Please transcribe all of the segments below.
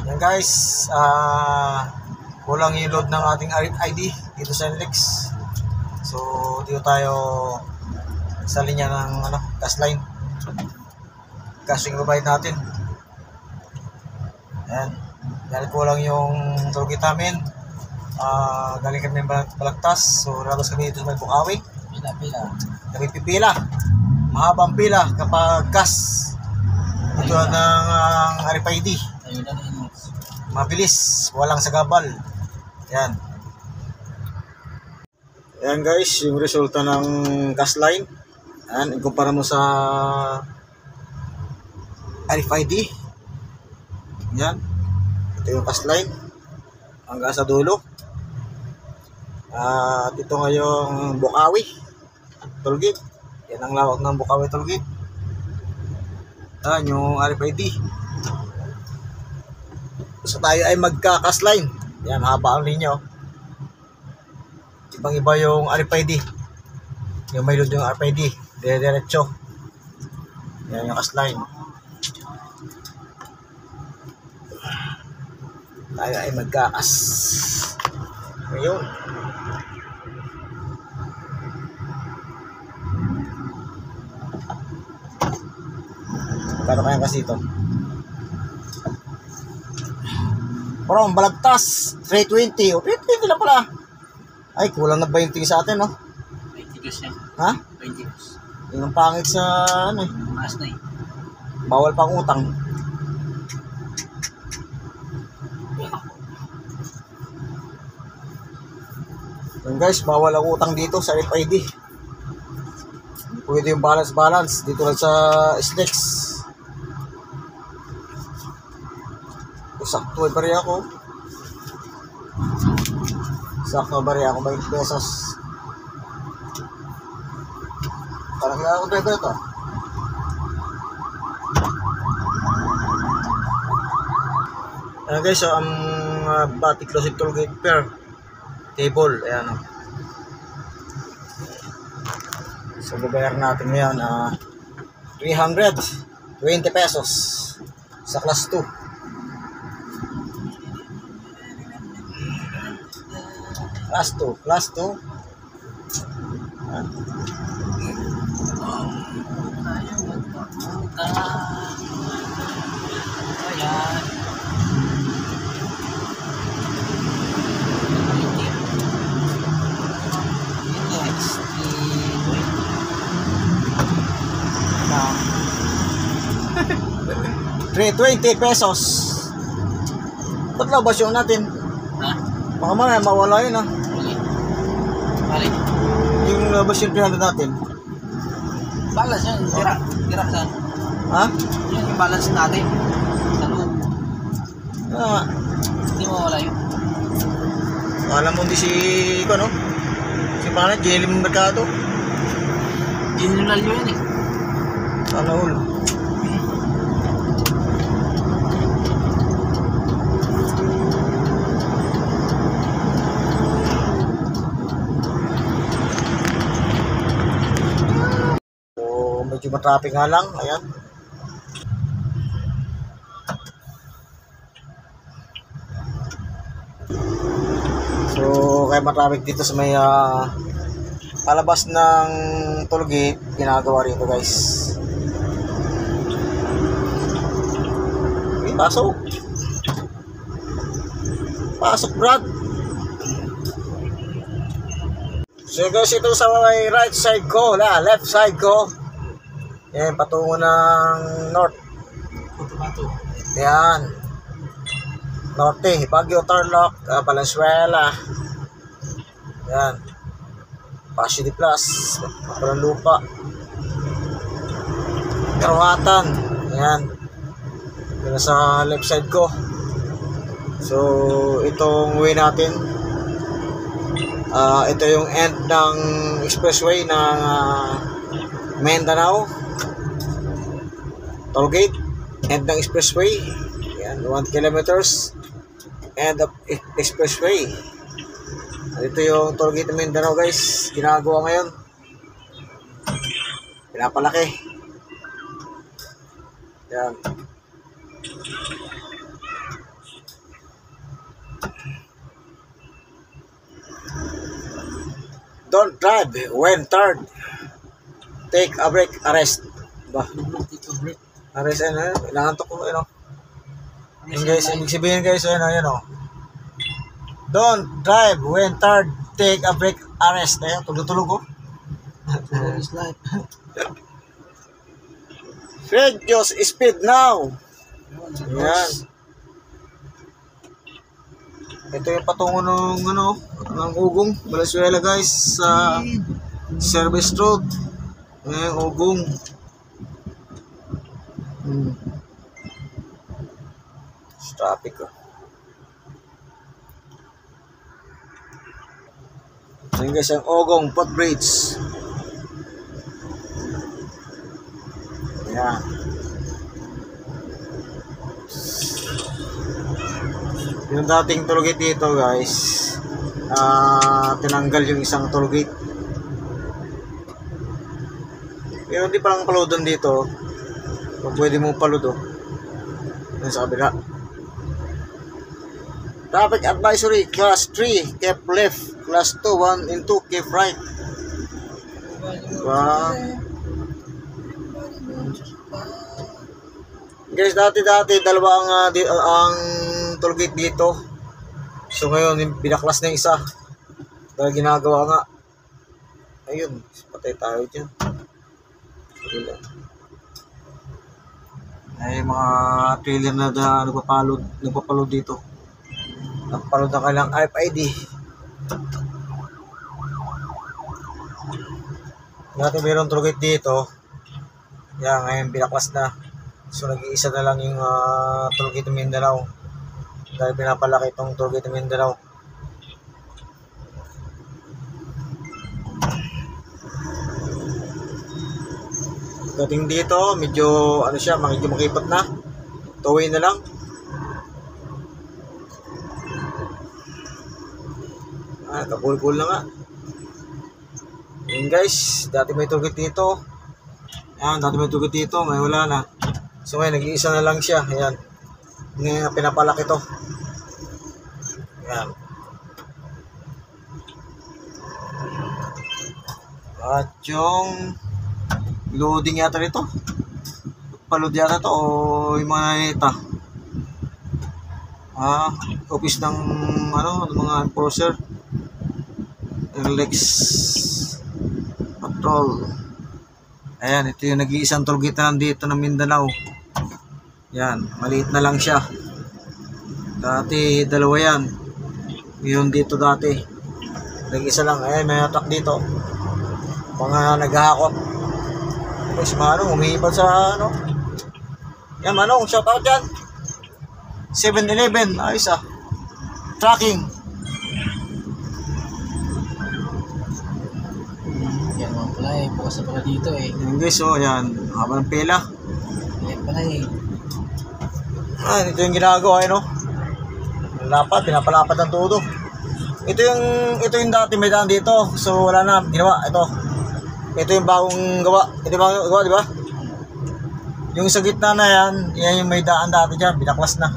Yan guys, kulang yung load ng ating RFID dito sa NLEX. So dito tayo sa linya ng gas line. Gas yung babayad natin. Yan. Dahil kulang yung tulgit namin. Galing kami ng Balagtas. So labas kami dito sa may Bukawi. Kami pipila. Mahabang pila kapag gas. Ito ng RFID. Mabilis, walang sagabal. Yan. Yan guys, yung resulta ng gas line. Yan, ikumpara mo sa RFID. Yan. Ito yung gas line hanggang sa dulo. At ito ngayong Bukawi tollgate. Yan ang lawak ng Bukawi tollgate. Yan yung RFID. So tayo ay magka-gas line. Yan, haba ang linya. Ibang iba yung RFID. Yung may load yung RFID. Dire-diretso. Yan yung gas line. Tayo ay magka-gas. Ngayon. Kano kaya kasi ito? From Balagtas, 320. O, 320 na pala. Ay, kulang na 20 sa atin, no? 20 plus yan. Ha? 20 plus. Yung pangit sa, Maas na eh. bawal pang utang. Yan guys, bawal ang utang dito sa RFID. Pwede yung balance. Dito lang sa SLEX. Sakto bari ako. Sakto bari ako 20 pesos. Parang kaya ako driver ito. Ayan guys, so ang Batik Closing Tollgate pair table, ayan o. So babayar natin ngayon 320 pesos sa class 2. Class 2. Ayan. $320 pesos. Ba't labas yung natin? Ha? Baka mamaya mawala yun ah. Balik. Yung labas yung 300 natin. Balance yan. Tira saan? Ha? Yan yung balance natin. Sa loob. Hindi mawala yun. Alam mo hindi si pangalan, Jelim Mercado. General nyo yan eh. Sana all. Medyo matraffic nga lang, ayan. So, kaya matraffic dito sa may palabas ng tollgate, ginagawa rito guys. Okay, pasok. Pasok, Brad. So guys, ito sa may right side ko, left side ko. Yan, patungo ng north. Yan. Norte, Baguio, Tarlac, Valenzuela. Yan. Pasio de Plus, Lupa. Karuhatan. Yan. Yan sa left side ko. So, itong way natin. Ito yung end ng expressway ng Mindanao tollgate, end ng expressway. Yan, 1 kilometers end of expressway. Ito yung tollgate ng Mindanao guys, ginagawa ngayon, pinapalaki. Yan. Don't drive when tired. Take a break. Arrest. Ba? Arrest ano? Inaantok ko. Ano? Yung guys, ibig sabihin guys, ano. Don't drive when tired. Take a break. Arrest. Ayan, tulog-tulog ko. Reduce speed now. Ayan. Ito yung patungo ng Ugong, Valenzuela guys, sa Service Road. Ayan, Ugong. Traffic ko. Ayan guys, ang Ugong Footbridge. Ayan. Yung dating toll gate dito guys, tinanggal yung isang toll gate. Pero hindi palang paludan dito. Kung pwede mong paludo yun sa kabila. Traffic advisory class 3 keep left, class 2 1 and 2 keep right. Diba? Guys, dati dalawa ang toll gate dito. So ngayon binaklas na yung isa dahil ginagawa nga. Ayun, patay tayo dyan. Ay mga trailer na nagpapalod dito. Nagpapalod na kailang RFID. Dati mayroong toll gate dito. Yan, ngayon binaklas na. So nag-iisa na lang yung toll gate ng Mindanao. Dahil pinapalaki itong toll gate ng Mindanao. Dating dito, medyo medyo makipot na. Two-way na lang. Kabul-bul na nga. Ayan guys, dati may toll gate dito. Ayan, dati may toll gate dito, ngayon wala na. So ngayon, nag-iisa na lang siya. Ayan. Ngayon, pinapalaki to. Ayan. At yung loading yata rito. Palod yata to o yung mga nita. Office ng mga enforcer. Lex Patrol. Ayan, ito yung nag-iisang toll gate na nandito ng Mindanao. Yan, maliit na lang siya. Dati dalawa yan. Yung dito dati nag-isa lang. Ayan, may attack dito. Mga naghahakot. Tapos Manong umihipad sa yan Manong, shout out yan. 7-Eleven, ayos tracking. Yan mga pala bukas na pala dito Yan guys, yan, haba ng pila. Yan pala Ito yung ginagawa lapat, pinapalapat ng todo. Ito yung dati may daan dito. So wala na, ginawa, ito yung bagong gawa. Ito yung bagong gawa, di ba? Yung sa gitna na yan yung may daan dati dyan, binaklas na.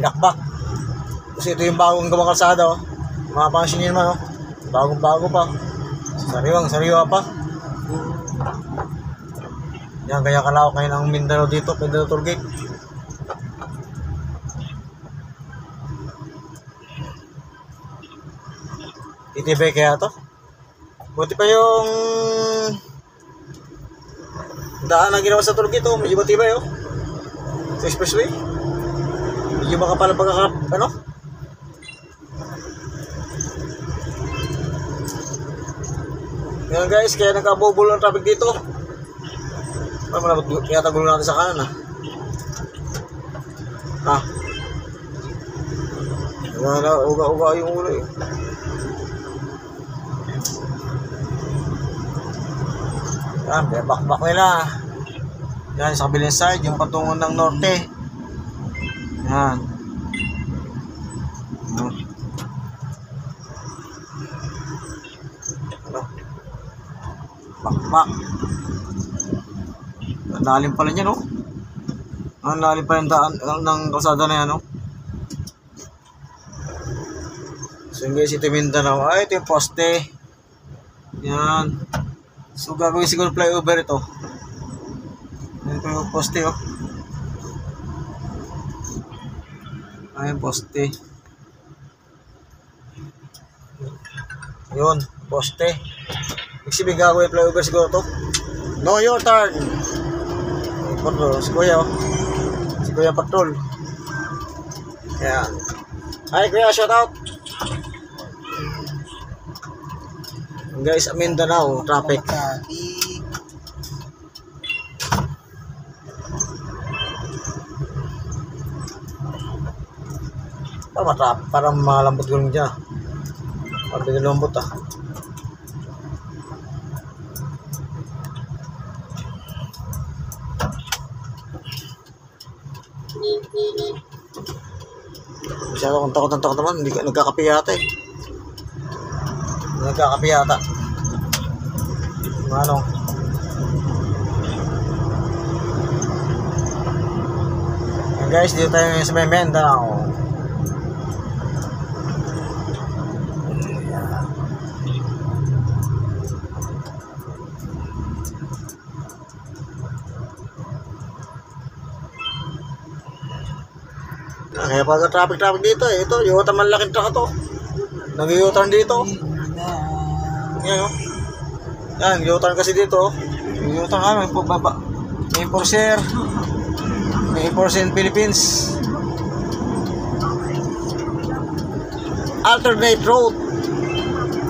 Binakbak. Kasi ito yung bagong gawang kalsada, mapapansin nyo naman, bagong-bago pa. Sariwa pa. Yan, kaya kalawak ngayon ang Mindanao dito, Mindanao Toll Gate. Itibay kaya to? Buti pa yung daan na ginawa sa toll gate, medyo matibay sa expressway. Medyo makapal ang pagkakap, Yan guys, kaya nagkabubol ang traffic dito. Kaya tagulo natin sa kanan Wala, uga-uga yung ulo Yan, bakbak nila. Yan, sa kabilang side, yung patungo ng norte. Yan. Bakbak. Ang lalim pala niya, Ang lalim pa yung daan ng kalsada na yan, So guys, ito yung Mindanao. Ito yung poste. Yan. So gagawin siguro flyover ito. Yan po yung poste oh. Ayun poste. Yun, poste. Ibig sabihin gagawin flyover siguro to. No, your turn. Patrol, si Kuya oh. Si Kuya Patrol. Yan. Hi Kuya, shout out. Guys, Mindanao traffic. Parang malambot ko lang dyan. Parang binalambot ah. Masyado akong takot naman. Hindi ka nagkakape yata eh. Nagkakape yata. Ano? Yan guys, dito tayo sa Mindanao. Kaya pag traffic dito eh. Ito, yung utang malaking truck ito. Nag-u-turn dito. Yan o. Yan, U-turn kasi dito. U-turn may baba. May Enforcer. May Enforcer in Philippines. Alternate road.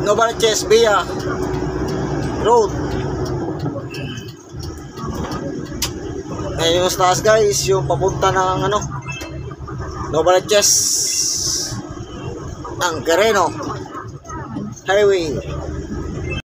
Novaliches via road. Ngayon yung taas guys, yung papunta ng ano, Novaliches ng Quirino Highway.